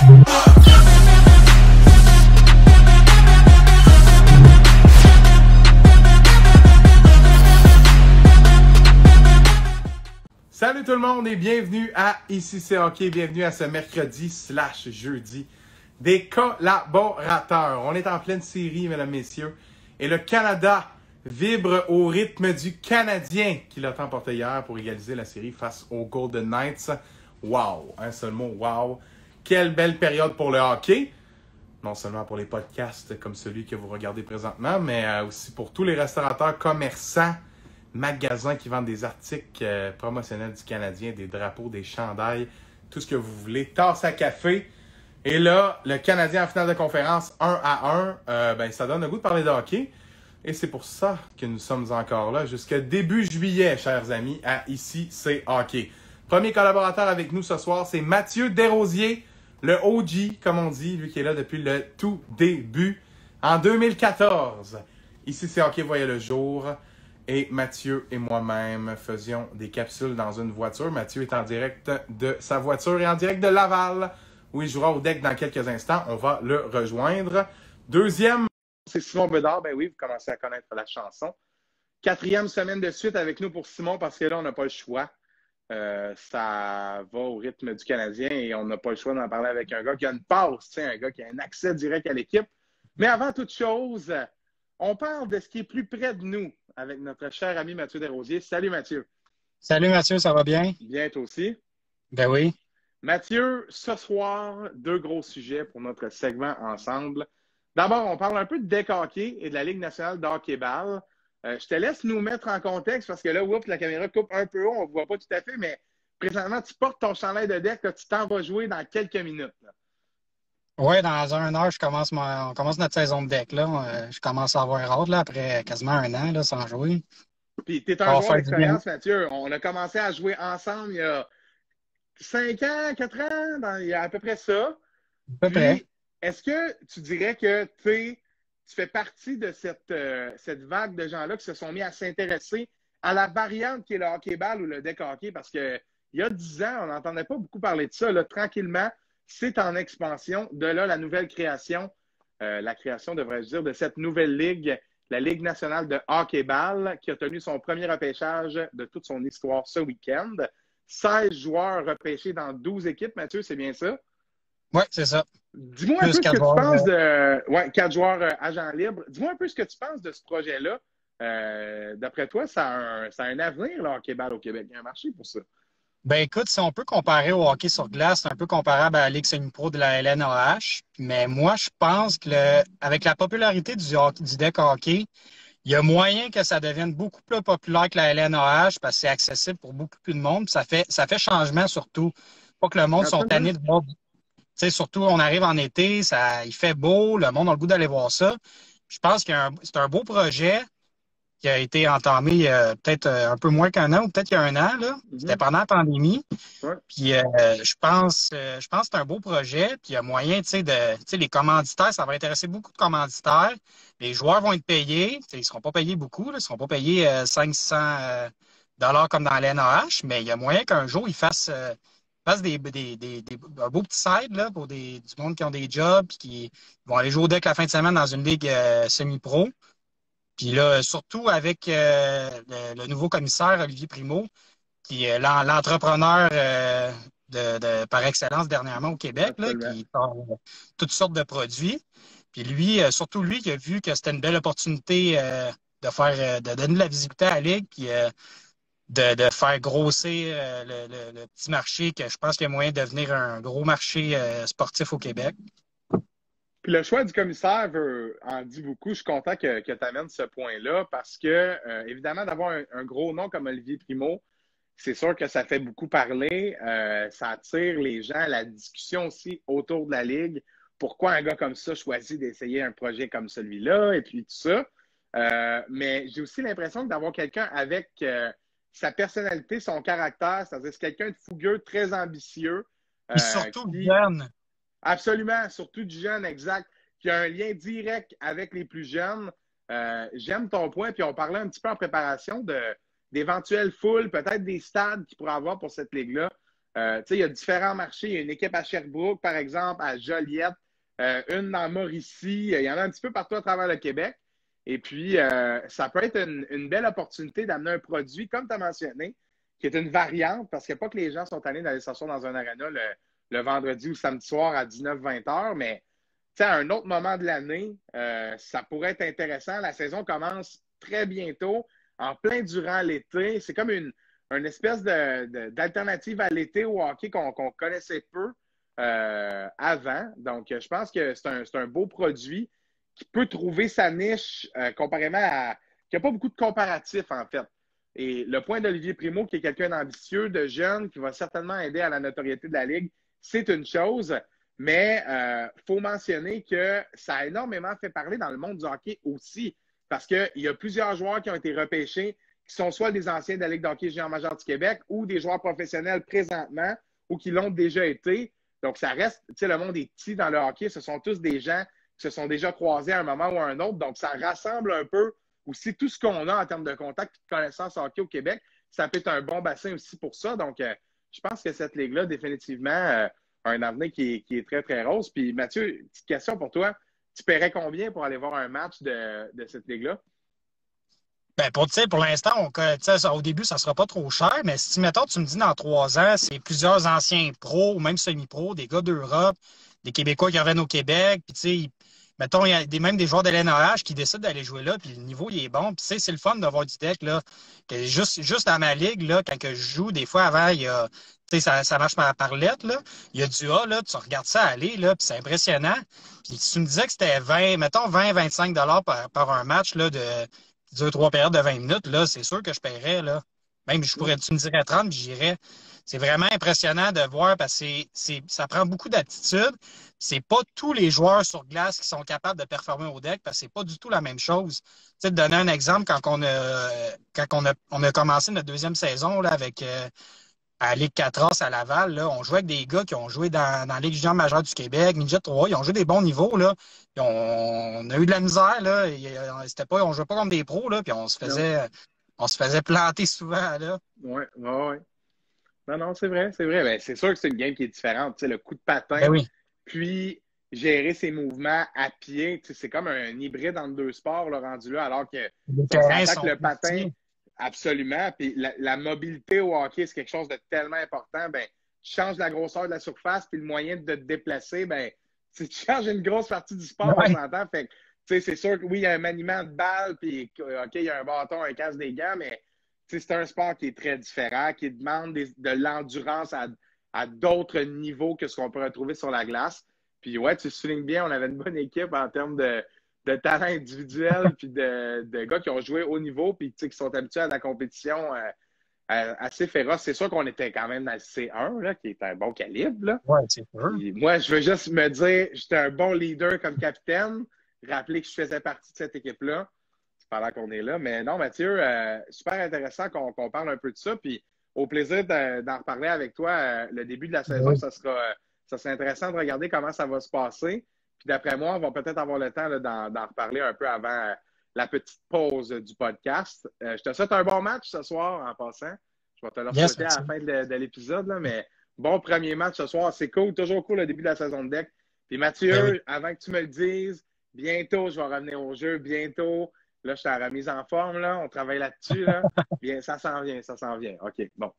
Salut tout le monde et bienvenue à Ici c'est hockey, bienvenue à ce mercredi/jeudi des collaborateurs. On est en pleine série, mesdames, messieurs, et le Canada vibre au rythme du Canadien qui l'a emporté hier pour égaliser la série face aux Golden Knights. Wow! Un seul mot, wow! Quelle belle période pour le hockey! Non seulement pour les podcasts comme celui que vous regardez présentement, mais aussi pour tous les restaurateurs, commerçants, magasins qui vendent des articles promotionnels du Canadien, des drapeaux, des chandails, tout ce que vous voulez. Tasse à café. Et là, le Canadien en finale de conférence 1-1, ça donne le goût de parler de hockey. Et c'est pour ça que nous sommes encore là jusqu'à début juillet, chers amis, à Ici c'est hockey. Premier collaborateur avec nous ce soir, c'est Mathieu Desrosiers, le OG, comme on dit, lui qui est là depuis le tout début. En 2014, Ici c'est hockey voyait le jour. Et Mathieu et moi-même faisions des capsules dans une voiture. Mathieu est en direct de sa voiture et en direct de Laval, où il jouera au deck dans quelques instants. On va le rejoindre. Deuxième, c'est Simon Bédard. Ben oui, vous commencez à connaître la chanson. Quatrième semaine de suite avec nous pour Simon, parce que là, on n'a pas le choix. Ça va au rythme du Canadien et on n'a pas le choix d'en parler avec un gars qui a une passe, un gars qui a un accès direct à l'équipe. Mais avant toute chose, on parle de ce qui est plus près de nous avec notre cher ami Mathieu Desrosiers. Salut Mathieu. Salut Mathieu, ça va bien? Bien, toi aussi? Ben oui. Mathieu, ce soir, deux gros sujets pour notre segment ensemble. D'abord, on parle un peu de deck hockey et de la Ligue nationale de hockey-ball. Je te laisse nous mettre en contexte parce que là, oups, la caméra coupe un peu haut, on ne voit pas tout à fait, mais présentement, tu portes ton chandail de deck, là, tu t'en vas jouer dans quelques minutes. Oui, dans un heure, on commence notre saison de deck. Là. Je commence à avoir hâte là, après quasiment un an là, sans jouer. Puis, tu es un joueur d'expérience, Mathieu. On a commencé à jouer ensemble il y a 5 ans, 4 ans, il y a à peu près ça. À peu près. Est-ce que tu dirais que tu fais partie de cette vague de gens-là qui se sont mis à s'intéresser à la variante qui est le hockey-ball ou le deck hockey? Parce qu'il y a 10 ans, on n'entendait pas beaucoup parler de ça. Là, tranquillement, c'est en expansion. De là, la nouvelle création, la création, devrais-je dire, de cette nouvelle ligue, la Ligue nationale de hockey-ball, qui a tenu son premier repêchage de toute son histoire ce week-end. 16 joueurs repêchés dans 12 équipes. Mathieu, c'est bien ça? Oui, c'est ça. Dis-moi un peu ce que tu penses de... Oui, 4 joueurs agents libres. Dis-moi un peu ce que tu penses de ce projet-là. D'après toi, ça a un avenir, le hockey-ball au Québec. Il y a un marché pour ça. Ben écoute, si on peut comparer au hockey sur glace, c'est un peu comparable à la Ligue semi-pro de la LNAH. Mais moi, je pense que avec la popularité du deck hockey, il y a moyen que ça devienne beaucoup plus populaire que la LNAH parce que c'est accessible pour beaucoup plus de monde. Puis ça fait changement surtout. Pas que le monde sont tannés de voir. Tu sais, surtout, on arrive en été, il fait beau, le monde a le goût d'aller voir ça. Je pense que c'est un beau projet qui a été entamé il y a peut-être un peu moins qu'un an ou peut-être il y a un an. Là. C'était pendant la pandémie. Ouais. Puis je pense que c'est un beau projet. Puis il y a moyen, les commanditaires, ça va intéresser beaucoup de commanditaires. Les joueurs vont être payés. Ils ne seront pas payés beaucoup. Là, ils ne seront pas payés 500 dollars comme dans l'NAH, mais il y a moyen qu'un jour, ils fassent un beau petit side là, pour du monde qui ont des jobs et qui vont aller jouer au deck la fin de semaine dans une ligue semi-pro. Puis là, surtout avec le nouveau commissaire, Olivier Primo, qui est l'entrepreneur par excellence dernièrement au Québec, là, qui sort toutes sortes de produits. Puis lui, surtout lui, qui a vu que c'était une belle opportunité de donner de la visibilité à la Ligue, puis de faire grosser le petit marché, que je pense qu'il y a moyen de devenir un gros marché sportif au Québec. Puis le choix du commissaire en dit beaucoup. Je suis content que tu amènes ce point-là parce que, évidemment, d'avoir un gros nom comme Olivier Primo, c'est sûr que ça fait beaucoup parler. Ça attire les gens à la discussion aussi autour de la Ligue. Pourquoi un gars comme ça choisit d'essayer un projet comme celui-là et puis tout ça. Mais j'ai aussi l'impression que d'avoir quelqu'un avec sa personnalité, son caractère, c'est-à-dire c'est quelqu'un de fougueux, très ambitieux. Et surtout jeune. Absolument, surtout du jeune, exact, qui a un lien direct avec les plus jeunes. J'aime ton point, puis on parlait un petit peu en préparation d'éventuelles foules, peut-être des stades qu'il pourrait avoir pour cette ligue-là. Il y a différents marchés. Il y a une équipe à Sherbrooke, par exemple, à Joliette, une dans Mauricie. Il y en a un petit peu partout à travers le Québec. Et puis, ça peut être une belle opportunité d'amener un produit, comme tu as mentionné, qui est une variante, parce qu'il n'y a pas que les gens sont allés d'aller s'asseoir dans un aréna le vendredi ou samedi soir à 19-20 heures, mais à un autre moment de l'année, ça pourrait être intéressant. La saison commence très bientôt, en plein durant l'été. C'est comme une espèce d'alternative à l'été au hockey qu'on connaissait peu avant. Donc, je pense que c'est un beau produit qui peut trouver sa niche comparément à... qui n'a pas beaucoup de comparatifs, en fait. Et le point d'Olivier Primo, qui est quelqu'un d'ambitieux, de jeune, qui va certainement aider à la notoriété de la Ligue, c'est une chose. Mais il faut mentionner que ça a énormément fait parler dans le monde du hockey aussi, parce qu'il y a plusieurs joueurs qui ont été repêchés, qui sont soit des anciens de la Ligue de hockey junior majeur du Québec ou des joueurs professionnels présentement ou qui l'ont déjà été. Donc, ça reste, le monde est petit dans le hockey. Ce sont tous des gens qui se sont déjà croisés à un moment ou à un autre. Donc, ça rassemble un peu aussi tout ce qu'on a en termes de contact et de connaissances hockey au Québec. Ça peut être un bon bassin aussi pour ça. Donc, je pense que cette ligue-là, définitivement, un avenir qui est très, très rose. Puis, Mathieu, petite question pour toi. Tu paierais combien pour aller voir un match de cette ligue-là? Ben, pour l'instant, au début, ça ne sera pas trop cher, mais si, mettons, tu me dis dans 3 ans, c'est plusieurs anciens pros ou même semi-pros, des gars d'Europe, des Québécois qui reviennent au Québec, puis, tu sais, mettons, il y a même des joueurs de l'NAH qui décident d'aller jouer là, puis le niveau, il est bon. Puis, tu sais, c'est le fun d'avoir du deck, là. Que juste à ma ligue, là, quand que je joue, des fois, avant, il y a, tu sais, ça marche par lettre, là. Il y a du A, là, tu regardes ça aller, là, puis c'est impressionnant. Puis, si tu me disais que c'était 25 par un match, là, de 2-3 périodes de 20 minutes, là, c'est sûr que je paierais, là. Même, tu me dirais 30, puis j'irais. C'est vraiment impressionnant de voir parce que ça prend beaucoup d'aptitude. C'est pas tous les joueurs sur glace qui sont capables de performer au deck parce que c'est pas du tout la même chose. Tu sais, te donner un exemple, quand on a commencé notre deuxième saison là, avec à la Ligue 4A à Laval, là, on jouait avec des gars qui ont joué dans la Ligue junior majeure du Québec, Midget 3, ils ont joué des bons niveaux, là. Puis on a eu de la misère, là. On jouait pas comme des pros, là, puis on se faisait planter souvent, là. Oui, oui, oui. Non, non, c'est vrai, c'est vrai. Ben, c'est sûr que c'est une game qui est différente. Tu sais, le coup de patin, Ben oui. puis gérer ses mouvements à pied, tu sais, c'est comme un hybride entre deux sports là, rendu là, alors que Les on terrains s'entend que sont le plus patin, petits. absolument, puis la mobilité au hockey, c'est quelque chose de tellement important. Ben, tu changes la grosseur de la surface, puis le moyen de te déplacer, ben, tu changes une grosse partie du sport, on Ouais. s'entend. Fait que, tu sais, c'est sûr que oui, il y a un maniement de balle, puis OK, il y a un bâton, un casque, des gants, mais c'est un sport qui est très différent, qui demande de l'endurance à d'autres niveaux que ce qu'on peut retrouver sur la glace. Puis ouais, tu soulignes bien, on avait une bonne équipe en termes de talent individuel, puis de gars qui ont joué haut niveau, puis qui sont habitués à la compétition assez féroce. C'est sûr qu'on était quand même dans le C1, là, qui est un bon calibre. Là. Ouais, c'est sûr. Puis moi, je veux juste me dire, j'étais un bon leader comme capitaine, rappeler que je faisais partie de cette équipe-là pendant qu'on est là. Mais non, Mathieu, super intéressant qu'on parle un peu de ça. Puis au plaisir d'en reparler avec toi le début de la Ben saison, oui. ça sera intéressant de regarder comment ça va se passer. Puis d'après moi, on va peut-être avoir le temps là, d'en reparler un peu avant la petite pause du podcast. Je te souhaite un bon match ce soir en passant. Je vais te le Yes, souhaiter à merci. la fin de l'épisode, là, mais bon premier match ce soir. C'est cool, toujours cool le début de la saison de deck. Puis Ben oui. Mathieu, avant que tu me le dises, bientôt, je vais revenir au jeu, bientôt. Là, je suis à la remise en forme, là. On travaille là-dessus, là. Bien, ça s'en vient, ça s'en vient. OK, bon.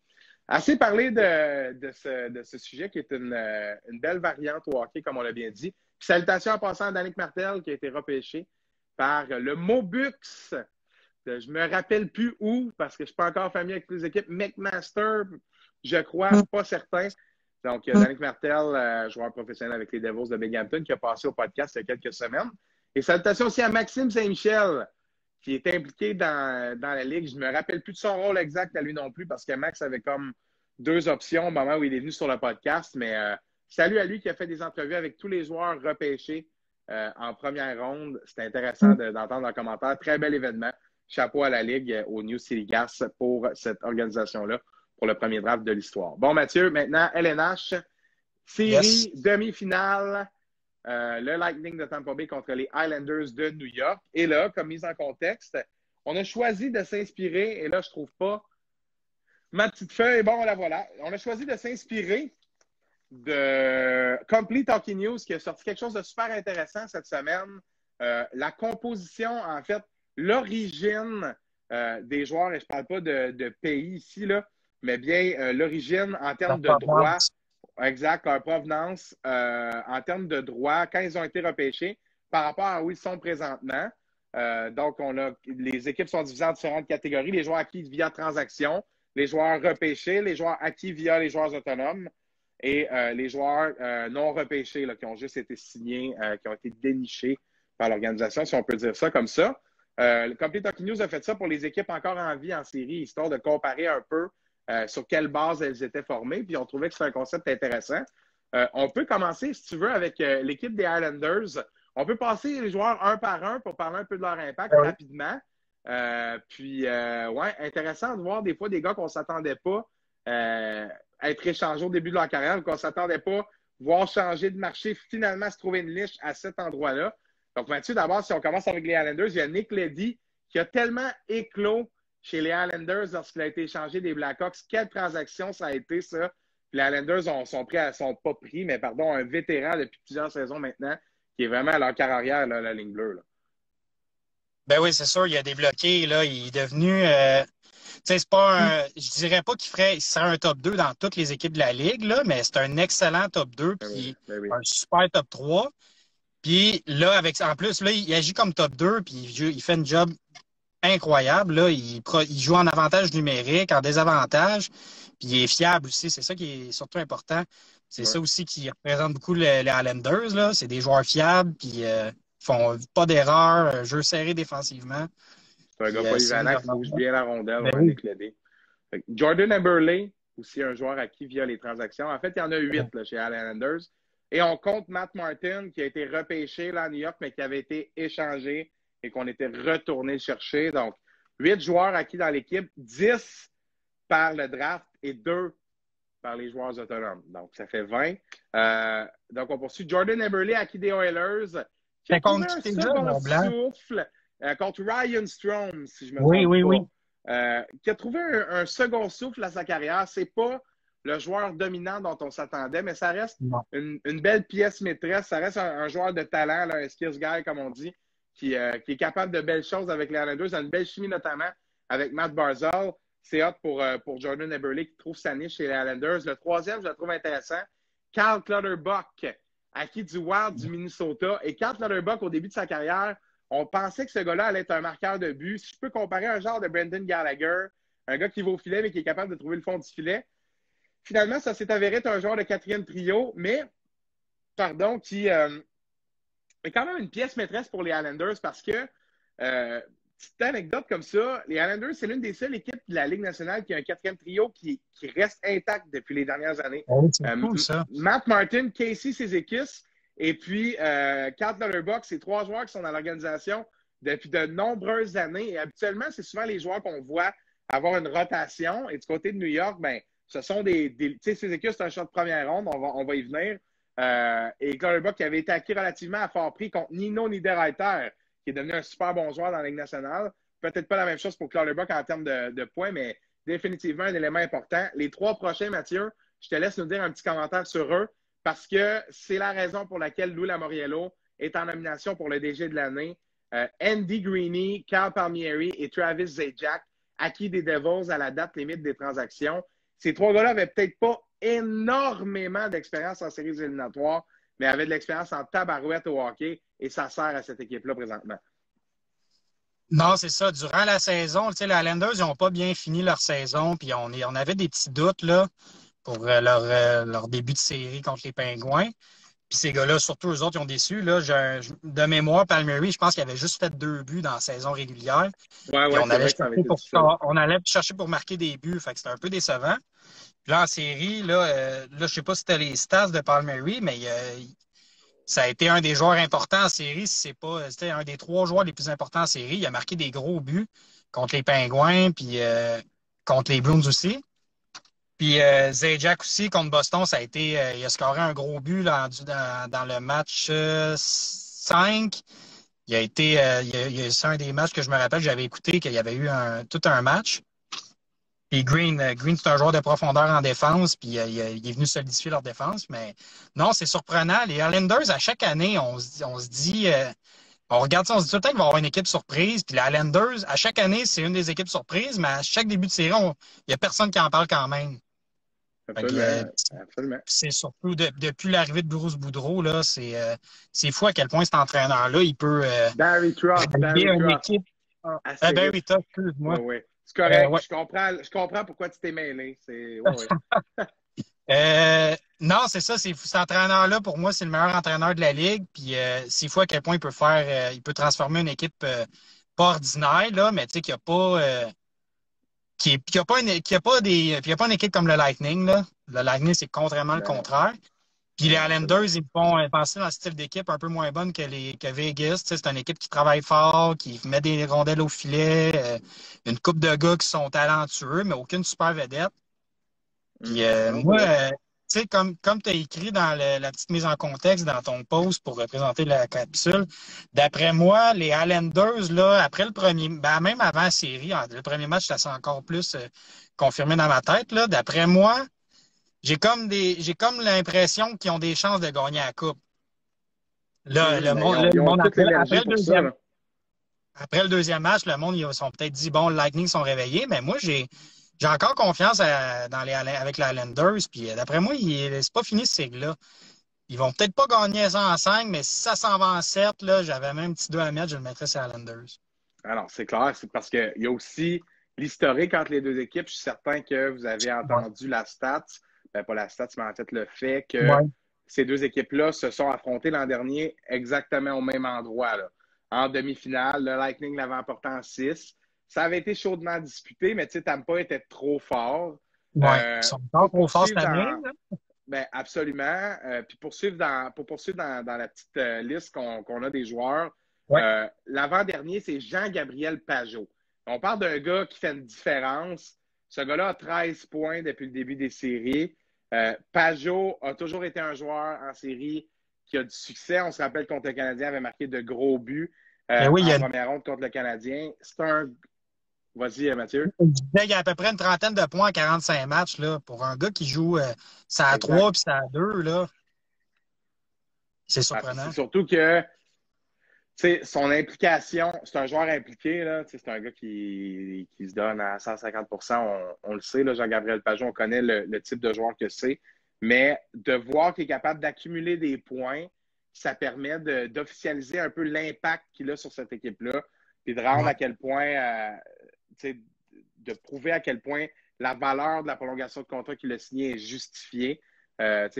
Assez parlé de ce sujet qui est une belle variante au hockey, comme on l'a bien dit. Puis, salutations en passant à Danick Martel, qui a été repêché par le Mobux. Je me rappelle plus où, parce que je ne suis pas encore familier avec les équipes. McMaster, je crois, pas certain. Donc, Danick Martel, joueur professionnel avec les Devils de Binghamton, qui a passé au podcast il y a quelques semaines. Et salutations aussi à Maxime Saint-Michel, qui est impliqué dans la Ligue. Je ne me rappelle plus de son rôle exact à lui non plus, parce que Max avait comme 2 options au moment où il est venu sur le podcast. Mais salut à lui qui a fait des entrevues avec tous les joueurs repêchés en première ronde. C'était intéressant d'entendre un commentaire. Très bel événement. Chapeau à la Ligue, au New City Gas pour cette organisation-là, pour le premier draft de l'histoire. Bon, Mathieu, maintenant, LNH, Yes. série demi-finale. Le Lightning de Tampa Bay contre les Islanders de New York. Et là, comme mise en contexte, on a choisi de s'inspirer, et là, je trouve pas ma petite feuille, bon, la voilà. On a choisi de s'inspirer de Complete Hockey News qui a sorti quelque chose de super intéressant cette semaine. La composition, en fait, l'origine des joueurs, et je ne parle pas de pays ici, là, mais bien l'origine en termes de droit, exact, leur provenance, en termes de droit, quand ils ont été repêchés, par rapport à où ils sont présentement. Donc, les équipes sont divisées en différentes catégories. Les joueurs acquis via transaction, les joueurs repêchés, les joueurs acquis via les joueurs autonomes et les joueurs non repêchés là, qui ont juste été signés, qui ont été dénichés par l'organisation, si on peut dire ça comme ça. Le Complete Hockey News a fait ça pour les équipes encore en vie en série, histoire de comparer un peu sur quelle base elles étaient formées. Puis on trouvait que c'est un concept intéressant. On peut commencer, si tu veux, avec l'équipe des Islanders. On peut passer les joueurs un par un pour parler un peu de leur impact rapidement. Ouais, intéressant de voir des fois des gars qu'on ne s'attendait pas être échangés au début de leur carrière, qu'on ne s'attendait pas voir changer de marché, finalement se trouver une niche à cet endroit-là. Donc, Mathieu, d'abord, si on commence avec les Islanders, il y a Nick Leddy qui a tellement éclos chez les Islanders lorsqu'il a été échangé des Blackhawks. Quelle transaction ça a été, ça? Puis les Islanders sont pas pris, mais pardon, un vétéran depuis plusieurs saisons maintenant qui est vraiment à leur carrière, là, la ligne bleue. Là. Ben oui, c'est sûr, il a débloqué, là, il est devenu... c'est pas je dirais pas qu'il serait un top 2 dans toutes les équipes de la Ligue, là, mais c'est un excellent top 2 puis un super top 3. Puis là, en plus, là, il agit comme top 2 puis il fait un job incroyable. Là. Il joue en avantage numérique, en désavantage, puis il est fiable aussi. C'est ça qui est surtout important. C'est ça aussi qui représente beaucoup les Islanders. Là. C'est des joueurs fiables, puis ils font pas d'erreurs, jeu serré défensivement. C'est un gars polyvalent qui bouge bien la rondelle, Nick Leddy. Jordan Eberle, aussi un joueur acquis via les transactions. En fait, il y en a 8 là, chez les Islanders. Et on compte Matt Martin, qui a été repêché là, à New York, mais qui avait été échangé et qu'on était retourné chercher. Donc, 8 joueurs acquis dans l'équipe, 10 par le draft et 2 par les joueurs autonomes. Donc, ça fait 20. Donc, on poursuit Jordan Eberle, acquis des Oilers, qui a trouvé un second souffle contre Ryan Strome, si je me trompe pas. Oui. Qui a trouvé un second souffle à sa carrière. C'est pas le joueur dominant dont on s'attendait, mais ça reste une belle pièce maîtresse. Ça reste un joueur de talent, là, un skills guy, comme on dit, qui est capable de belles choses avec les Islanders. Il a une belle chimie, notamment avec Matt Barzal. C'est hot pour Jordan Eberle qui trouve sa niche chez les Islanders. Le troisième, je le trouve intéressant, Carl Clutterbuck, acquis du Wild du Minnesota. Et Carl Clutterbuck, au début de sa carrière, on pensait que ce gars-là allait être un marqueur de but. Si je peux comparer un genre de Brendan Gallagher, un gars qui va au filet mais qui est capable de trouver le fond du filet. Finalement, ça s'est avéré être un joueur de quatrième trio, mais, qui est quand même une pièce maîtresse pour les Islanders parce que, petite anecdote comme ça, les Islanders, c'est l'une des seules équipes de la Ligue nationale qui a un quatrième trio qui reste intact depuis les dernières années. C'est cool, ça. Matt Martin, Casey Cizikas, et puis Carl Clutterbuck, c'est 3 joueurs qui sont dans l'organisation depuis de nombreuses années. Et habituellement, c'est souvent les joueurs qu'on voit avoir une rotation. Et du côté de New York, ben, ce sont tu sais, Cizikas, c'est un choix de première ronde, on va y venir. Et Clutterbuck qui avait été acquis relativement à fort prix contre Nino Niederreiter, qui est devenu un super bon joueur dans la Ligue nationale. Peut-être pas la même chose pour Clutterbuck en termes de points, mais définitivement un élément important. Les 3 prochains, Mathieu, je te laisse nous dire un petit commentaire sur eux parce que c'est la raison pour laquelle Lou Lamoriello est en nomination pour le DG de l'année. Andy Greeny, Carl Palmieri et Travis Zajac, acquis des Devils à la date limite des transactions. Ces 3 gars-là n'avaient peut-être pas énormément d'expérience en séries éliminatoires, mais avaient de l'expérience en tabarouette au hockey et ça sert à cette équipe-là présentement. Non, c'est ça. Durant la saison, les Islanders, ils n'ont pas bien fini leur saison, puis on avait des petits doutes là, pour leur début de série contre les Pingouins. Puis ces gars-là, surtout eux autres, ils ont déçu. Là, de mémoire, Palmieri, je pense qu'il avait juste fait 2 buts dans la saison régulière. On allait chercher pour marquer des buts. Fait que c'était un peu décevant. Puis là, en série, je sais pas si c'était les stats de Palmieri, mais ça a été un des joueurs importants en série. C'était un des 3 joueurs les plus importants en série. Il a marqué des gros buts contre les Pingouins, puis contre les Bruins aussi. Puis Zajac aussi, contre Boston, ça a été. Il a scoré un gros but là, dans le match 5. C'est un des matchs que je me rappelle, j'avais écouté, qu'il y avait eu tout un match. Puis Green, c'est un joueur de profondeur en défense, puis il est venu solidifier leur défense. Mais non, c'est surprenant. Les Islanders, à chaque année, on se dit on regarde ça, on se dit tout le temps qu'il va y avoir une équipe surprise. Puis les Islanders, à chaque année, c'est une des équipes surprises, mais à chaque début de série, il n'y a personne qui en parle quand même. Fait que, Absolument. Absolument. c'est surtout depuis l'arrivée de Bruce Boudreau, là, c'est fou à quel point cet entraîneur-là, il peut Barry Trotz, rallier Barry une Trotz. équipe. Assez Ben vite. oui, toi, excuse-moi. Oui, oui. C'est correct. Ouais. Je comprends pourquoi tu t'es mêlé. Non, c'est ça. Cet entraîneur-là, pour moi, c'est le meilleur entraîneur de la Ligue. Puis c'est fou à quel point il peut il peut transformer une équipe pas ordinaire, là, mais tu sais, qui a pas puis il y a pas une équipe comme le Lightning, là. Le Lightning, c'est contrairement le Non, contraire. Puis les non, Islanders, ils me font penser dans un style d'équipe un peu moins bonne que Vegas. Tu sais, c'est une équipe qui travaille fort, qui met des rondelles au filet, une coupe de gars qui sont talentueux, mais aucune super vedette. Puis non, moi, tu sais, comme tu as écrit dans la petite mise en contexte dans ton post pour représenter la capsule, d'après moi, les Islanders, là, après le premier, ben, même avant la série, le premier match, ça s'est encore plus confirmé dans ma tête. Là. D'après moi, j'ai comme l'impression qu'ils ont des chances de gagner la coupe. Là, ils le ont monde toute l'énergie pour ça. Là. après le deuxième match, le monde, ils sont peut-être dit, bon, le Lightning sont réveillés, mais moi, j'ai encore confiance avec les Islanders. Puis d'après moi, c'est pas fini ce cycle-là. Ils vont peut-être pas gagner ça en 5, mais si ça s'en va en 7, là, j'avais même un petit 2 à mettre, je le mettrais sur les Islanders. Alors, c'est clair, c'est parce qu'il y a aussi l'historique entre les deux équipes. Je suis certain que vous avez Ouais. entendu la stats, pas la stats, mais en fait le fait que Ouais. ces deux équipes-là se sont affrontées l'an dernier exactement au même endroit. Là. En demi-finale, le Lightning l'avait emporté en 6. Ça avait été chaudement disputé, mais tu sais, Tampa était trop fort. Ouais. Ils sont pas trop forts cette année. Ben, absolument. Puis pour poursuivre dans la petite liste qu'on a des joueurs, Ouais. l'avant-dernier, c'est Jean-Gabriel Pageau. On parle d'un gars qui fait une différence. Ce gars-là a 13 points depuis le début des séries. Pageau a toujours été un joueur en série qui a du succès. On se rappelle contre le Canadien, avait marqué de gros buts Oui, en première ronde contre le Canadien. C'est un... Vas-y, Mathieu. Il y a à peu près une trentaine de points en 45 matchs là, pour un gars qui joue ça à 3 puis ça à 2. Là. C'est surprenant. C'est surtout que son implication, c'est un joueur impliqué, là, c'est un gars qui se donne à 150 on le sait, là, Jean-Gabriel Pageau, on connaît le type de joueur que c'est, mais de voir qu'il est capable d'accumuler des points, ça permet d'officialiser un peu l'impact qu'il a sur cette équipe-là, puis de rendre à quel point, de prouver à quel point la valeur de la prolongation de contrat qu'il a signé est justifiée.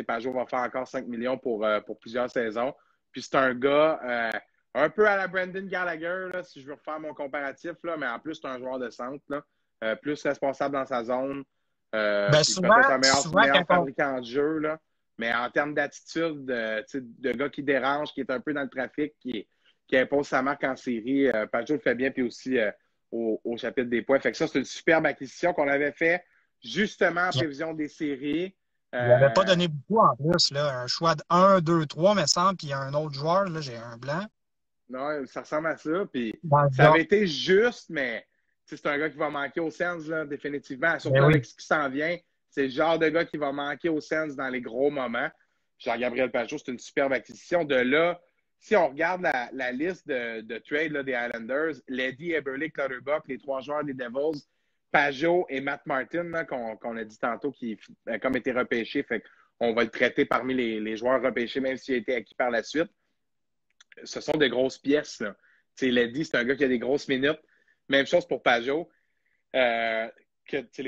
Pageau va faire encore 5 millions pour plusieurs saisons. Puis c'est un gars un peu à la Brendan Gallagher, là, si je veux refaire mon comparatif, là, mais en plus, c'est un joueur de centre, là, plus responsable dans sa zone. Peut-être un meilleur fabricant de jeu. Là, mais en termes d'attitude, de gars qui dérange, qui est un peu dans le trafic, qui impose sa marque en série, Pageau le fait bien, puis aussi au chapitre des points. Fait que ça, c'est une superbe acquisition qu'on avait fait justement en prévision des séries. Il n'avait pas donné beaucoup en plus. Là. Un choix de 1, 2, 3, me semble, puis un autre joueur, là, j'ai un blanc. Non, ça ressemble à ça. Puis ça avait été juste, mais c'est un gars qui va manquer au Sens, là, définitivement. Surtout avec ce qui s'en vient. C'est le genre de gars qui va manquer au Sens dans les gros moments. Jean-Gabriel Pageau, c'est une superbe acquisition. De là, si on regarde la liste de trade là, des Islanders, Leddy, Eberle, Clutterbuck, les 3 joueurs des Devils, Pageau et Matt Martin, qu'on a dit tantôt, qui a comme été repêché. Fait qu'on va le traiter parmi les joueurs repêchés, même s'il a été acquis par la suite. Ce sont des grosses pièces. Leddy, c'est un gars qui a des grosses minutes. Même chose pour Pageau. Les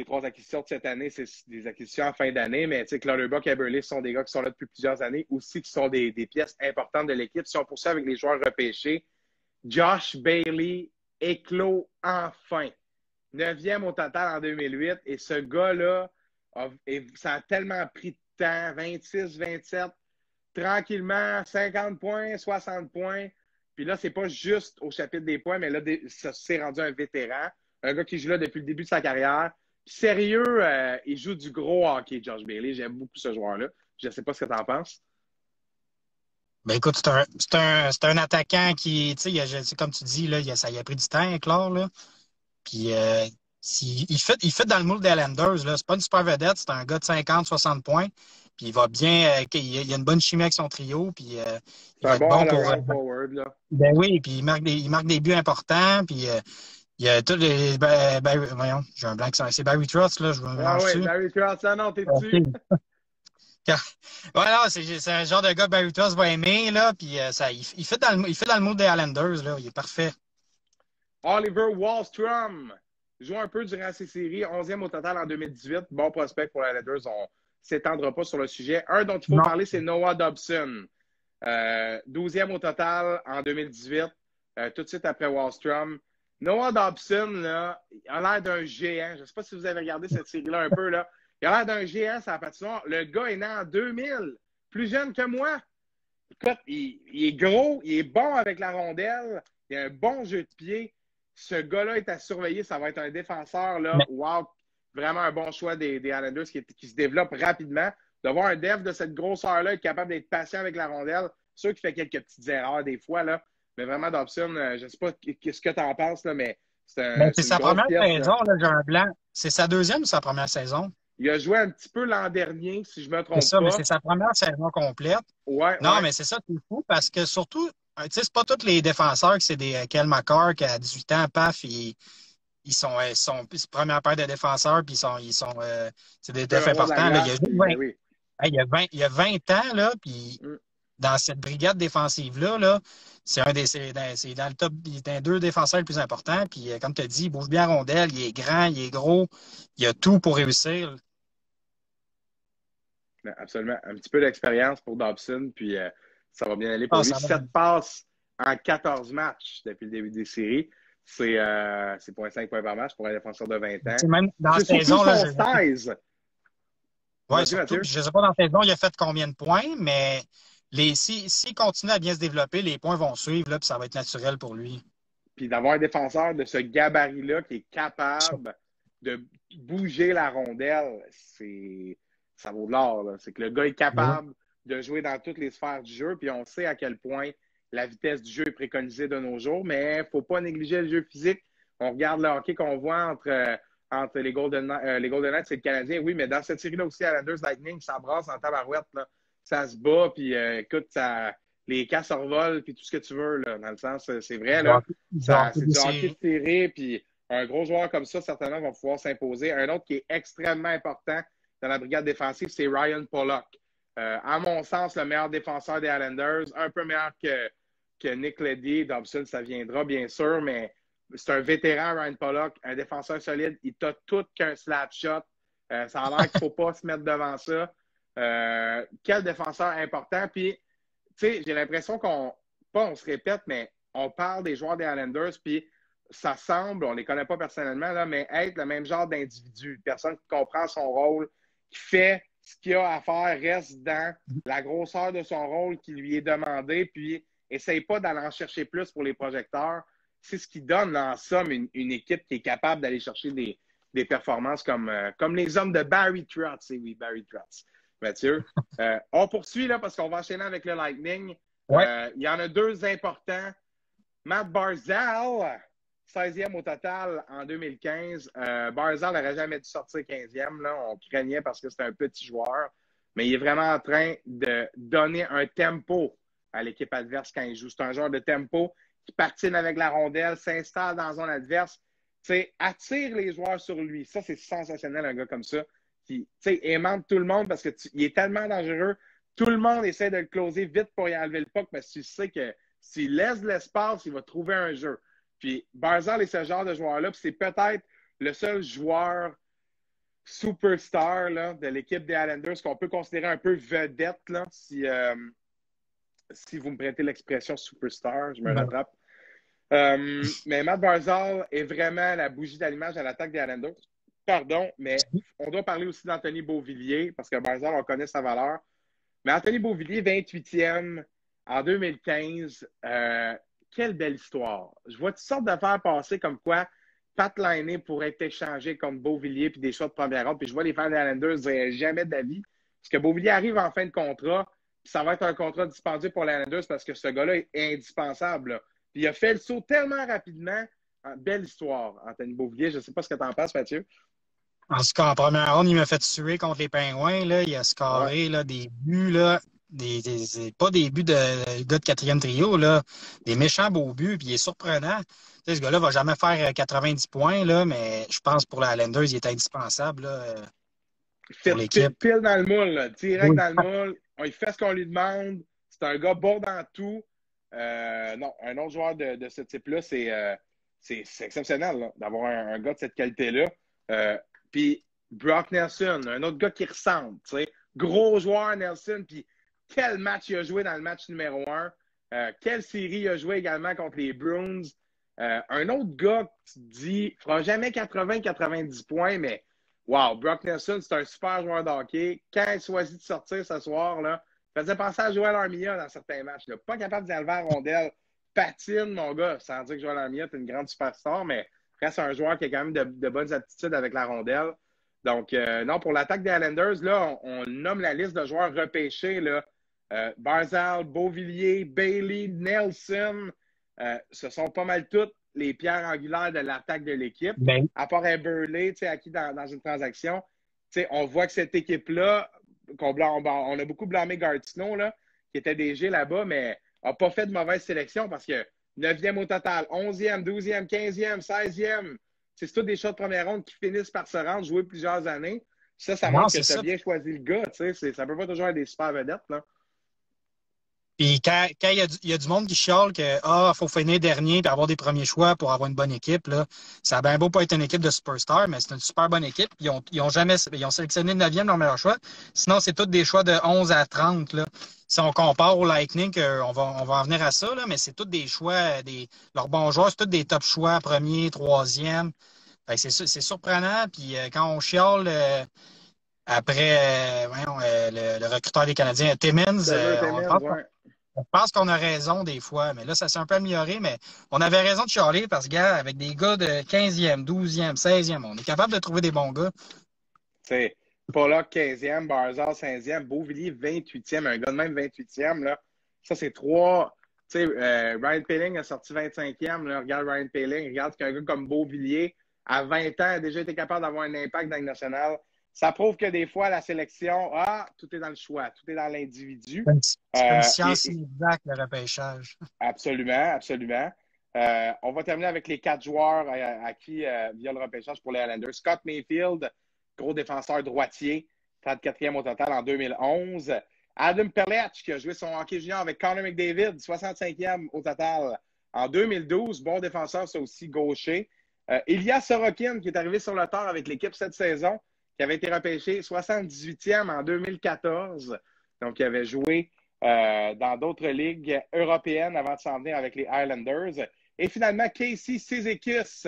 3 acquisitions de cette année, c'est des acquisitions en fin d'année, mais Clutterbuck et Eberle sont des gars qui sont là depuis plusieurs années, aussi qui sont des pièces importantes de l'équipe. Si on poursuit avec les joueurs repêchés, Josh Bailey éclot enfin. 9e au total en 2008. Et ce gars-là, ça a tellement pris de temps, 26, 27, tranquillement, 50 points, 60 points. Puis là, c'est pas juste au chapitre des points, mais là, ça s'est rendu un vétéran, un gars qui joue là depuis le début de sa carrière. Puis sérieux, il joue du gros hockey, Josh Bailey. J'aime beaucoup ce joueur-là. Je ne sais pas ce que tu en penses. Ben écoute, c'est un attaquant qui, tu sais, comme tu dis, là, ça y a pris du temps, Claire, là. Puis Il fit dans le moule des Islanders, là. C'est pas une super vedette, c'est un gars de 50-60 points. Puis il va bien, il a une bonne chimie avec son trio, puis C'est il un va être bon bon pour. all-around forward, là. Ben oui, puis il marque des buts importants, puis il y a tous les. Voyons, j'ai un blanc, c'est Barry Trotz, là, je me Ah mélange ouais, dessus. Barry Trotz, ah non, t'es dessus. OK. Voilà, c'est un genre de gars que Barry Trotz va aimer, là, puis il fit dans le moule des Islanders, là, il est parfait. Oliver Wahlstrom joue un peu durant ces séries, 11e au total en 2018. Bon prospect pour les Islanders, on ne s'étendra pas sur le sujet. Un dont il faut Non. parler, c'est Noah Dobson. 12e au total en 2018, tout de suite après Wahlstrom. Noah Dobson, là, il a l'air d'un géant. Je ne sais pas si vous avez regardé cette série-là un peu. Là. Il a l'air d'un géant sur la patinoire. Le gars est né en 2000, plus jeune que moi. Écoute, il est gros, il est bon avec la rondelle, il a un bon jeu de pied. Ce gars-là est à surveiller. Ça va être un défenseur, là. Mais, Wow! Vraiment un bon choix des Islanders qui se développe rapidement. D'avoir un def de cette grosseur-là, être capable d'être patient avec la rondelle. Sûr qu'il fait quelques petites erreurs des fois, là. Mais vraiment, Dobson, je ne sais pas ce que tu en penses, là, mais mais c'est c'est une sa grosse première pièce, là. saison, là, j'ai un blanc. C'est sa deuxième ou sa première saison? Il a joué un petit peu l'an dernier, si je ne me C'est trompe ça, mais pas. c'est sa première saison complète. Ouais, Non, ouais. mais c'est ça qui est fou parce que surtout, tu sais, c'est pas tous les défenseurs que c'est des Kel McCarr qui à 18 ans, paf, ils sont première paire de défenseurs, puis c'est des Ils peuvent defs avoir de la importants. Là. glace, puis ben oui. Il y a 20 ans, là, puis Mm. dans cette brigade défensive-là, là, c'est dans le top, il est un deux défenseurs les plus importants. Puis, comme tu as dit, il bouge bien la rondelle, il est grand, il est gros, il a tout pour réussir. Absolument. Un petit peu d'expérience pour Dobson, puis ça va bien aller pour Ah, lui. ça va. 7 passes en 14 matchs depuis le début des séries. C'est 0,5 points par match pour un défenseur de 20 ans. Même dans la C'est surtout saison, là, son 16. ouais, Vas-y, surtout, Mathieu. puis je ne sais pas dans la saison, il a fait combien de points, mais s'il continue à bien se développer, les points vont suivre, là, puis ça va être naturel pour lui. Puis d'avoir un défenseur de ce gabarit-là qui est capable de bouger la rondelle, ça vaut de l'or, là. C'est que le gars est capable de jouer dans toutes les sphères du jeu, puis on sait à quel point la vitesse du jeu est préconisée de nos jours, mais il ne faut pas négliger le jeu physique. On regarde le hockey qu'on voit entre les Golden Knights et le Canadien, oui, mais dans cette série-là aussi, Islanders Lightning, ça brasse en tabarouette, là. Ça se bat, puis écoute, les cas survolent, puis tout ce que tu veux, là, dans le sens, c'est vrai, là. C'est du hockey de série, puis un gros joueur comme ça, certainement, va pouvoir s'imposer. Un autre qui est extrêmement important dans la brigade défensive, c'est Ryan Pollock. À mon sens, le meilleur défenseur des Islanders, un peu meilleur que Nick Leddy. Dobson, ça viendra, bien sûr, mais c'est un vétéran, Ryan Pollock, un défenseur solide. Il t'a tout qu'un slap shot. Ça a l'air qu'il ne faut pas se mettre devant ça. Quel défenseur important. Puis, tu sais, j'ai l'impression on se répète, mais on parle des joueurs des Islanders, puis ça semble, on ne les connaît pas personnellement, là, mais être le même genre d'individu. Personne qui comprend son rôle, qui fait ce qu'il a à faire, reste dans la grosseur de son rôle qui lui est demandé, puis essaye pas d'aller en chercher plus pour les projecteurs. C'est ce qui donne, en somme, une équipe qui est capable d'aller chercher des performances comme les hommes de Barry Trotz. Et oui, Barry Trotz. Mathieu. On poursuit là parce qu'on va enchaîner avec le Lightning. Ouais. Il y en a deux importants. Matt Barzal, 16e au total en 2015. Barzal n'aurait jamais dû sortir 15e. Là. On craignait parce que c'était un petit joueur. Mais il est vraiment en train de donner un tempo à l'équipe adverse quand il joue. C'est un joueur de tempo qui patine avec la rondelle, s'installe dans zone adverse, attire les joueurs sur lui. Ça, c'est sensationnel, un gars comme ça. Qui aimante tout le monde parce qu'il est tellement dangereux. Tout le monde essaie de le closer vite pour y enlever le puck parce que tu sais que s'il laisse de l'espace, il va trouver un jeu. Puis Barzal est ce genre de joueur-là. Puis c'est peut-être le seul joueur superstar là, de l'équipe des Islanders qu'on peut considérer un peu vedette, là, si vous me prêtez l'expression superstar, je me rattrape. Mais Matt Barzal est vraiment la bougie d'allumage à l'attaque des Islanders. Pardon, mais on doit parler aussi d'Anthony Beauvillier, parce que Barzal, on connaît sa valeur. Mais Anthony Beauvillier, 28e en 2015. Quelle belle histoire. Je vois toutes sortes d'affaires passer comme quoi Pat Laine pourrait être échangé comme Beauvillier puis des choix de première ronde. Puis je vois les fans des Islanders dire jamais d'avis. Parce que Beauvillier arrive en fin de contrat, puis ça va être un contrat dispendieux pour les Islanders parce que ce gars-là est indispensable. Là. Puis il a fait le saut tellement rapidement Belle histoire, Anthony Beauvillier. Je ne sais pas ce que tu en penses, Mathieu. En tout cas, en première ronde, il m'a fait tuer contre les Pingouins. Là. Il a Ouais. scoré là, des buts, là, pas des buts de gars de quatrième trio, là, des méchants beaux buts, puis il est surprenant. Tu sais, ce gars-là va jamais faire 90 points, là, mais je pense pour la Islanders, il est indispensable là, pour l'équipe. Pile dans le moule, là, direct Oui. dans le moule. Il fait ce qu'on lui demande. C'est un gars bon dans tout. Non, un autre joueur de ce type-là, c'est exceptionnel là, d'avoir un gars de cette qualité-là. Puis Brock Nelson, un autre gars qui ressemble. T'sais. Gros joueur, Nelson. Puis quel match il a joué dans le match numéro 1. Quelle série il a joué également contre les Bruins. Un autre gars qui dit, il ne fera jamais 80-90 points, mais wow, Brock Nelson, c'est un super joueur de hockey. Quand il choisit de sortir ce soir, là, faisait penser à Joël Armia dans certains matchs. Là. Pas capable d'enlever la rondelle. Patine, mon gars, sans dire que Joël Armia est une grande superstar, mais reste un joueur qui a quand même de bonnes aptitudes avec la rondelle. Donc, non, pour l'attaque des Islanders, là, on nomme la liste de joueurs repêchés. Là. Barzal, Beauvillier, Bailey, Nelson. Ce sont pas mal toutes les pierres angulaires de l'attaque de l'équipe. Ben, À part Eberle, acquis dans une transaction. On voit que cette équipe-là, on a beaucoup blâmé Gatineau, là, qui était DG là-bas, mais n'a pas fait de mauvaise sélection parce que 9e au total, 11e, 12e, 15e, 16e. C'est toutes des choix de première ronde qui finissent par se rendre, jouer plusieurs années. Ça non, montre que c'est tu as ça. bien choisi le gars. Ça ne peut pas toujours être des super vedettes. Là. Puis quand il y a du monde qui chiale que faut finir dernier et avoir des premiers choix pour avoir une bonne équipe, là, ça a bien beau pas être une équipe de superstars, mais c'est une super bonne équipe. Ils ont sélectionné le 9e leur meilleur choix. Sinon, c'est tous des choix de 11 à 30. Là. Si on compare au Lightning, on va en venir à ça, là, mais c'est tous des choix, leurs bons joueurs, c'est tous des top choix, premier, troisième. C'est surprenant. Puis quand on chiale après le recruteur des Canadiens, Timmins, Trevor Timmins, ouais. on pense qu'on a raison des fois, mais là, ça s'est un peu amélioré, mais on avait raison de chialer parce que, gars, avec des gars de 15e, 12e, 16e, on est capable de trouver des bons gars. C'est Pollock 15e, Barzal 16e, Beauvillier 28e, un gars de même 28e. Là. Ça, c'est trois. Tu sais, Ryan Poehling a sorti 25e. Là. Regarde Ryan Poehling, regarde qu'un gars comme Beauvillier, à 20 ans, a déjà été capable d'avoir un impact dans le national. Ça prouve que des fois, la sélection, tout est dans le choix, tout est dans l'individu. C'est une science exacte, le repêchage. Absolument, absolument. On va terminer avec les 4 joueurs à qui, via le repêchage pour les Islanders. Scott Mayfield, gros défenseur droitier, 34e au total en 2011. Adam Pelech, qui a joué son hockey junior avec Connor McDavid, 65e au total en 2012. Bon défenseur, ça aussi, gaucher. Ilya Sorokin, qui est arrivé sur le tard avec l'équipe cette saison, qui avait été repêché 78e en 2014. Donc, il avait joué dans d'autres ligues européennes avant de s'en venir avec les Islanders. Et finalement, Casey Cizikas,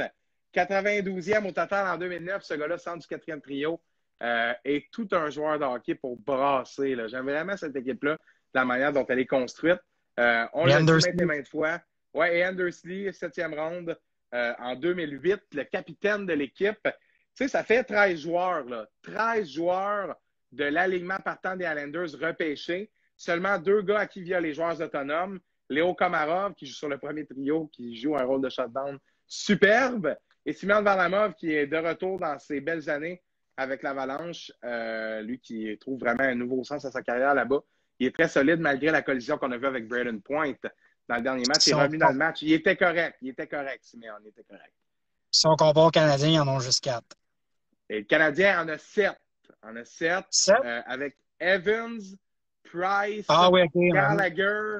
92e au total en 2009. Ce gars-là, centre du 4e trio, est tout un joueur de hockey pour brasser. J'aime vraiment cette équipe-là, la manière dont elle est construite. On l'a dit maintes et maintes fois. Ouais, et Anders Lee, 7e ronde en 2008, le capitaine de l'équipe. Tu sais, ça fait 13 joueurs, là. 13 joueurs de l'alignement partant des Islanders repêchés. Seulement 2 gars à qui via les joueurs autonomes. Léo Komarov, qui joue sur le premier trio, qui joue un rôle de shutdown superbe. Et Simon Varlamov, qui est de retour dans ses belles années avec l'Avalanche. Lui qui trouve vraiment un nouveau sens à sa carrière là-bas. Il est très solide malgré la collision qu'on a vue avec Braden Point dans le dernier match. Il est revenu dans le match. Il était correct, Simeon. Il était correct. Si on compare aux Canadiens, ils en ont juste 4. Et le Canadien en a 7. Avec Evans, Price, Gallagher,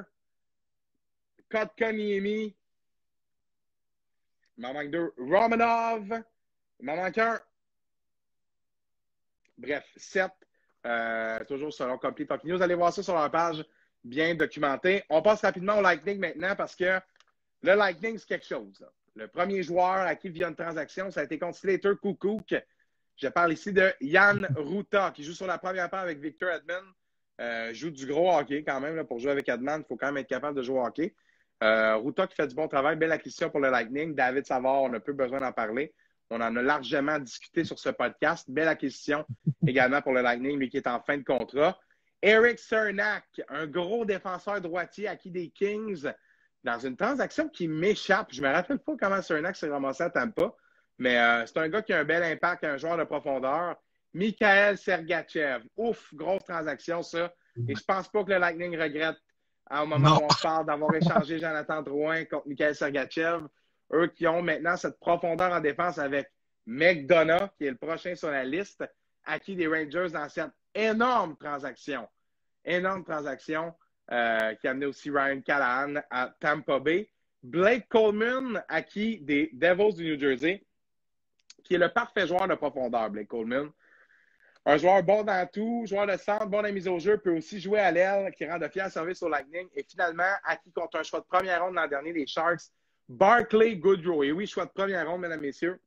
Kotkaniemi. Il m'en manque 2. Romanov. Il m'en manque 1. Bref, 7. Toujours selon Complete Hockey News. Allez voir ça sur leur page bien documentée. On passe rapidement au Lightning maintenant parce que le Lightning, c'est quelque chose. Là. Le premier joueur à qui via une transaction, ça a été contre Slater Koekkoek. Je parle ici de Jan Rutta, qui joue sur la première paire avec Victor Hedman. Joue du gros hockey quand même. Là, pour jouer avec Hedman, il faut quand même être capable de jouer au hockey. Rutta qui fait du bon travail. Belle acquisition pour le Lightning. David Savard, on n'a plus besoin d'en parler. On en a largement discuté sur ce podcast. Belle acquisition également pour le Lightning, lui qui est en fin de contrat. Eric Cernak, un gros défenseur droitier acquis des Kings dans une transaction qui m'échappe. Je ne me rappelle pas comment Cernak s'est ramassé à Tampa, mais c'est un gars qui a un bel impact, un joueur de profondeur. Mikhail Sergachev. Ouf, grosse transaction, ça. Et je pense pas que le Lightning regrette, au moment Non. où on se parle, d'avoir échangé Jonathan Drouin contre Mikhail Sergachev. Eux qui ont maintenant cette profondeur en défense avec McDonough, qui est le prochain sur la liste, acquis des Rangers dans cette énorme transaction. Énorme transaction qui a amené aussi Ryan Callahan à Tampa Bay. Blake Coleman, acquis des Devils du New Jersey, qui est le parfait joueur de profondeur, Blake Coleman. Un joueur bon dans tout, joueur de centre, bon dans la mise au jeu, peut aussi jouer à l'aile, qui rend de fiers services au Lightning. Et finalement, acquis contre un choix de première ronde l'an dernier, les Sharks, Barclay Goodrow. Et oui, choix de première ronde, mesdames et messieurs.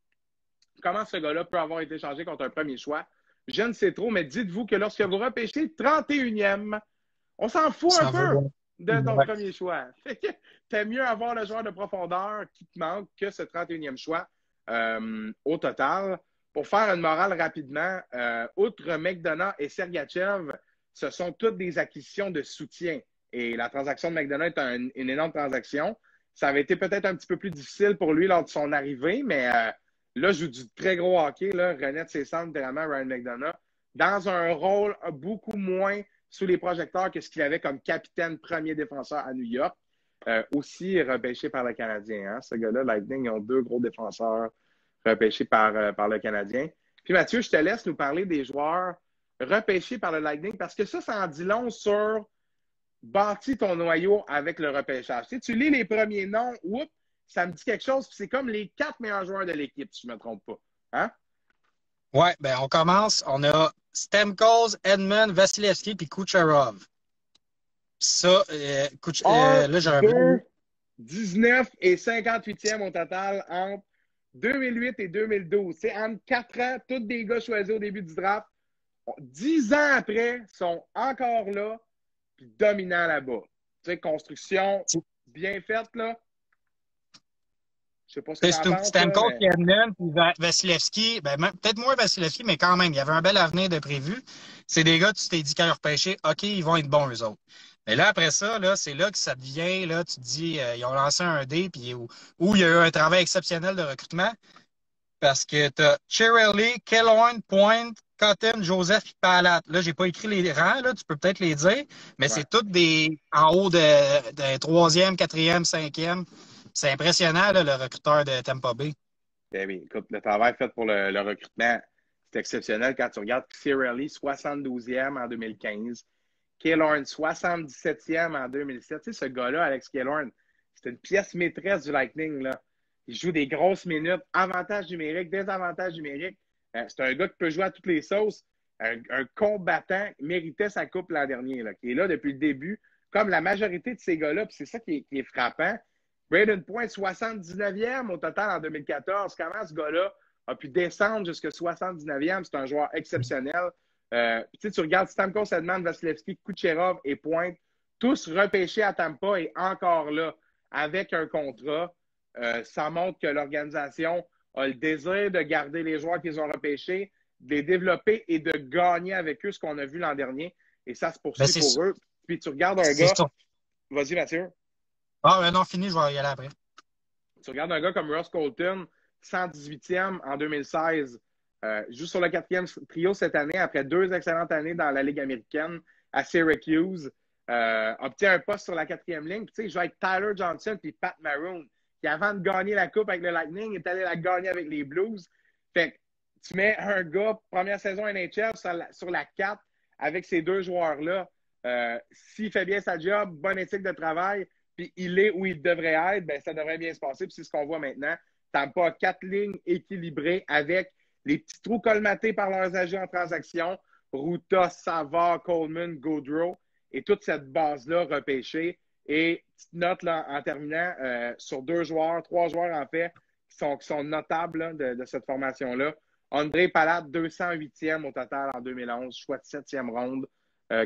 Comment ce gars-là peut avoir été changé contre un premier choix? Je ne sais trop, mais dites-vous que lorsque vous repêchez 31e, on s'en fout un peu de ton premier choix. T'aimes mieux avoir le joueur de profondeur qui te manque que ce 31e choix au total. Pour faire une morale rapidement, outre McDonough et Sergachev, ce sont toutes des acquisitions de soutien. Et la transaction de McDonough est une énorme transaction. Ça avait été peut-être un petit peu plus difficile pour lui lors de son arrivée, mais là, joue du très gros hockey, là, renaître ses centres, littéralement, Ryan McDonough, dans un rôle beaucoup moins sous les projecteurs que ce qu'il avait comme capitaine premier défenseur à New York. Aussi repêché par le Canadien. Hein? Ce gars-là, Lightning, ils ont 2 gros défenseurs repêchés par le Canadien. Puis Mathieu, je te laisse nous parler des joueurs repêchés par le Lightning parce que ça en dit long sur bâtir ton noyau avec le repêchage. Tu sais, tu lis les premiers noms, oups, ça me dit quelque chose, puis c'est comme les 4 meilleurs joueurs de l'équipe, si je ne me trompe pas. Hein? Ouais, ben on commence. On a Stamkos, Edman, Vasilevski puis Kucherov. Ça, là, j'ai un 2, 19 et 58e au total entre 2008 et 2012. C'est entre 4 ans, tous des gars choisis au début du draft. 10 ans après, sont encore là, puis dominants là-bas. Tu sais, construction bien faite, là. Je sais pas ce que tu en penses. Stamkos, Edman, puis Vasilevski, ben, peut-être moins Vasilevski, mais quand même, il y avait un bel avenir de prévu. C'est des gars, tu t'es dit quand ils ont repêché, OK, ils vont être bons, eux autres. Mais là, après ça, là, c'est là que ça devient, là, tu te dis, ils ont lancé un dé, puis où il y a eu un travail exceptionnel de recrutement, parce que tu as Chiarelli, Killorn, Point, Cotton, Joseph et Palat. Là, j'ai pas écrit les rangs, là, tu peux peut-être les dire, mais c'est toutes des en haut de 3e, 4e, 5e. C'est impressionnant, là, le recruteur de Tampa Bay. Ben oui, écoute, le travail fait pour le recrutement, c'est exceptionnel quand tu regardes Chiarelli, 72e en 2015. Killorn, 77e en 2007. Tu sais, ce gars-là, Alex Killorn, c'est une pièce maîtresse du Lightning, là. Il joue des grosses minutes, avantages numériques, désavantages numériques. C'est un gars qui peut jouer à toutes les sauces. Un combattant, méritait sa coupe l'an dernier, là, qui est là depuis le début, comme la majorité de ces gars-là. Puis c'est ça qui est frappant. Braden Point, 79e au total en 2014. Comment ce gars-là a pu descendre jusqu'à 79e? C'est un joueur exceptionnel. Tu regardes Stamkos, Edman, Vasilevski, Kucherov et Pointe, tous repêchés à Tampa et encore là, avec un contrat. Ça montre que l'organisation a le désir de garder les joueurs qu'ils ont repêchés, de les développer et de gagner avec eux ce qu'on a vu l'an dernier. Et ça se poursuit pour eux. Puis tu regardes un gars... Vas-y, Mathieu. Ah, ben non, fini, je vais y aller après. Tu regardes un gars comme Ross Colton, 118e en 2016, joue sur le 4e trio cette année après 2 excellentes années dans la Ligue américaine à Syracuse, obtient un poste sur la 4e ligne. Puis, tu sais, il joue avec Tyler Johnson et Pat Maroon, qui avant de gagner la Coupe avec le Lightning, est allé la gagner avec les Blues. Fait que tu mets un gars, première saison NHL, sur la 4 avec ces 2 joueurs-là. S'il fait bien sa job, bonne éthique de travail, puis il est où il devrait être, ben ça devrait bien se passer. Puis c'est ce qu'on voit maintenant. T'as pas 4 lignes équilibrées avec les petits trous colmatés par leurs agents en transaction. Ruta, Savard, Coleman, Gaudreau et toute cette base-là repêchée. Et petite note là, en terminant sur 2 joueurs, 3 joueurs en fait, qui sont notables là, de cette formation-là. André Palat, 208e au total en 2011, choix de 7e ronde,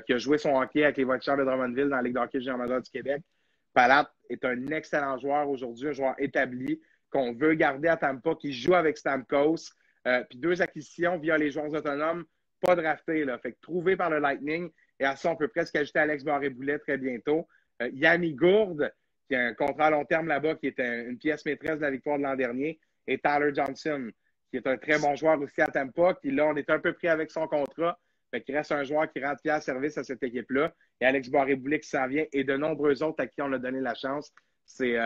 qui a joué son hockey avec les Voltigeurs de Drummondville dans la Ligue d'hockey junior major du Québec. Palat est un excellent joueur aujourd'hui, un joueur établi qu'on veut garder à Tampa, qui joue avec Stamkos. Puis 2 acquisitions via les joueurs autonomes, pas draftés. Là. Fait que trouvé par le Lightning. Et à ça, on peut presque ajouter Alex Barré-Boulet très bientôt. Yanni Gourde, qui a un contrat à long terme là-bas, qui est une pièce maîtresse de la victoire de l'an dernier, et Tyler Johnson, qui est un très bon joueur aussi à Tampa, qui là, on est un peu pris avec son contrat, mais qui reste un joueur qui rend fier service à cette équipe-là. Et Alex Barré-Boulet qui s'en vient, et de nombreux autres à qui on a donné la chance. C'est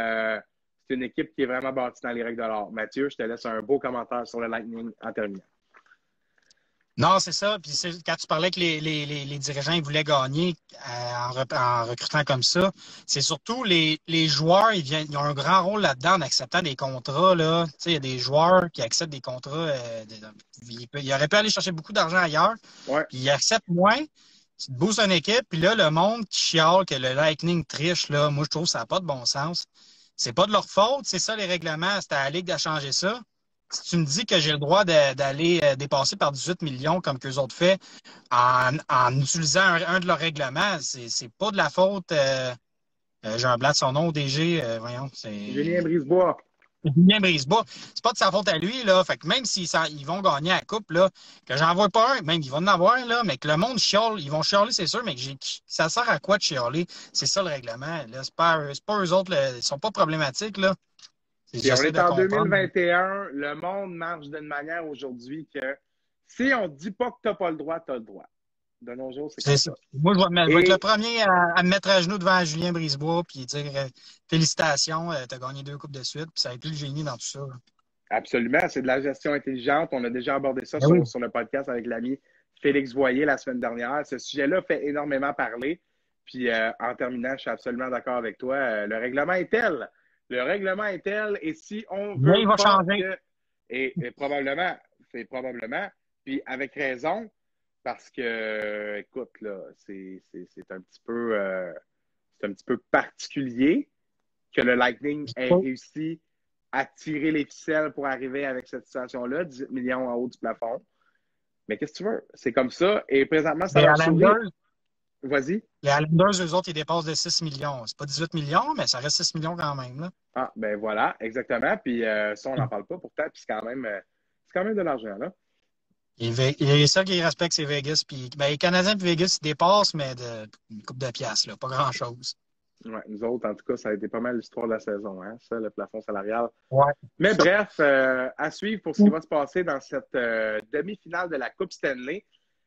une équipe qui est vraiment bâtie dans les règles de l'art. Mathieu, je te laisse un beau commentaire sur le Lightning en terminant. Non, c'est ça. Puis quand tu parlais que les dirigeants ils voulaient gagner en recrutant comme ça, c'est surtout les joueurs, ils ont un grand rôle là-dedans en acceptant des contrats. Là. Tu sais, il y a des joueurs qui acceptent des contrats. Ils auraient pu aller chercher beaucoup d'argent ailleurs. Ouais. Puis ils acceptent moins. Tu te boostes une équipe. Puis là, le monde qui chiale que le Lightning triche, là, moi, je trouve que ça n'a pas de bon sens. C'est pas de leur faute. C'est ça, les règlements. C'était à la Ligue de changer ça. Si tu me dis que j'ai le droit d'aller dépasser par 18 millions comme qu'eux autres fait en utilisant un de leurs règlements, c'est pas de la faute. J'ai un blanc de son nom, DG. Voyons, c'est. Julien Brisebois. Julien Brisebois. C'est pas de sa faute à lui, là. Fait que même s'ils vont gagner la coupe, là, que j'en vois pas un, même ils vont en avoir, là, mais que le monde chiale, ils vont chialer, c'est sûr, mais ça sert à quoi de chialer? C'est ça le règlement. Là. C'est pas eux autres, là, ils sont pas problématiques, là. Puis on est en 2021, le monde marche d'une manière aujourd'hui que si on ne dit pas que tu n'as pas le droit, tu as le droit. De nos jours, c'est comme ça. Moi, je vais être le premier à me mettre à genoux devant Julien Brisebois puis dire félicitations, tu as gagné 2 coupes de suite, puis ça a été le génie dans tout ça. Là. Absolument, c'est de la gestion intelligente. On a déjà abordé ça sur le podcast avec l'ami Félix Voyer la semaine dernière. Ce sujet-là fait énormément parler. Puis en terminant, je suis absolument d'accord avec toi. Le règlement est tel. Le règlement est tel, et si on veut. Il va changer. Et probablement, c'est probablement, puis avec raison, parce que, écoute, là, c'est un petit peu particulier que le Lightning ait réussi à tirer les ficelles pour arriver avec cette situation-là, 18 millions en haut du plafond. Mais qu'est-ce que tu veux? C'est comme ça, et présentement, ça leur sourit. Vas-y. Les Islanders, eux autres, ils dépassent de 6 millions. C'est pas 18 millions, mais ça reste 6 millions quand même. Là. Ah, ben voilà, exactement. Puis ça, on n'en parle pas pourtant, puis c'est quand même de l'argent, là. Et ça qui respecte, c'est Vegas. Puis, ben, les Canadiens et Vegas, ils dépassent, mais une coupe de piastres, là, pas grand-chose. Ouais, nous autres, en tout cas, ça a été pas mal l'histoire de la saison, hein, ça, le plafond salarial. Ouais. Mais bref, à suivre pour ce qui va se passer dans cette demi-finale de la Coupe Stanley.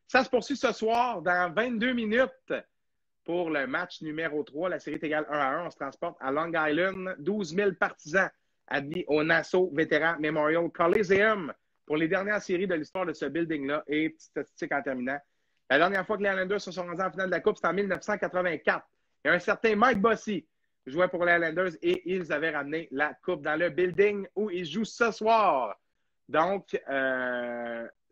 Ça se poursuit ce soir dans 22 minutes pour le match numéro 3. La série est égale 1-1. On se transporte à Long Island. 12 000 partisans admis au Nassau Veteran Memorial Coliseum pour les dernières séries de l'histoire de ce building-là. Et petite statistique en terminant. La dernière fois que les Islanders se sont rendus en finale de la Coupe, c'était en 1984. Il y a un certain Mike Bossy qui jouait pour les Islanders et ils avaient ramené la Coupe dans le building où ils jouent ce soir. Donc,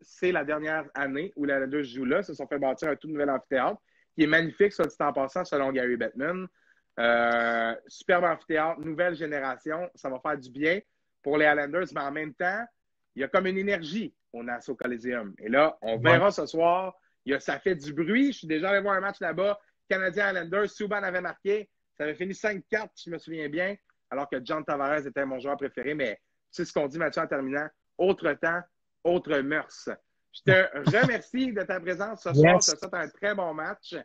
c'est la dernière année où les Islanders jouent là. Ils se sont fait bâtir un tout nouvel amphithéâtre qui est magnifique, soit dit en passant, selon Gary Bettman. Superbe amphithéâtre, nouvelle génération. Ça va faire du bien pour les Islanders, mais en même temps, il y a comme une énergie au Nassau Coliseum. Et là, on verra ce soir. Ça fait du bruit. Je suis déjà allé voir un match là-bas. Canadiens Islanders, Subban avait marqué. Ça avait fini 5-4, si je me souviens bien, alors que John Tavares était mon joueur préféré. Mais tu sais ce qu'on dit, Mathieu, en terminant. Autre temps, autre mœurs. Je te remercie de ta présence ce soir. Ça a été un très bon match. Tu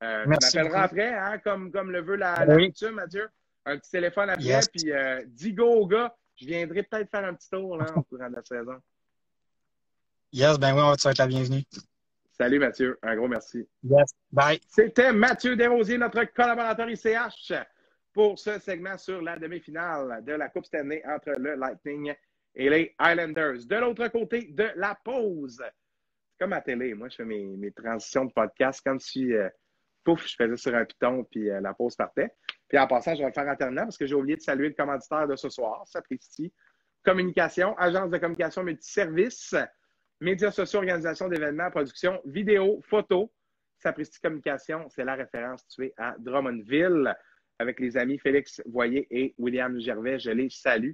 m'appelleras après, hein, comme le veut la coutume, Mathieu. Un petit téléphone après, puis dis go au gars. Je viendrai peut-être faire un petit tour là, au courant de la saison. Yes, ben oui, tu vas être la bienvenue. Salut Mathieu, un gros merci. Yes, bye. C'était Mathieu Desrosiers, notre collaborateur ICH, pour ce segment sur la demi-finale de la Coupe Stanley entre le Lightning et les Islanders. De l'autre côté de la pause, c'est comme à télé, moi je fais mes transitions de podcast comme si, pouf, je faisais sur un piton puis la pause partait. Puis en passant, je vais le faire en terminant parce que j'ai oublié de saluer le commanditaire de ce soir, Sapristi Communication, agence de communication multiservice, médias sociaux, organisation d'événements, production, vidéo, photo. Sapristi Communication, c'est la référence située à Drummondville avec les amis Félix Voyer et William Gervais. Je les salue.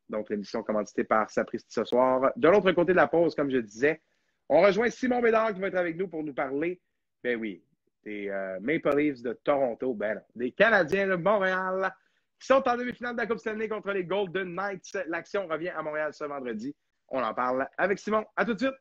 Donc, l'émission commanditée par Sapristi ce soir. De l'autre côté de la pause, comme je disais, on rejoint Simon Bédard qui va être avec nous pour nous parler, ben oui, des Maple Leafs de Toronto, ben non, des Canadiens de Montréal qui sont en demi-finale de la Coupe Stanley contre les Golden Knights. L'action revient à Montréal ce vendredi. On en parle avec Simon. À tout de suite!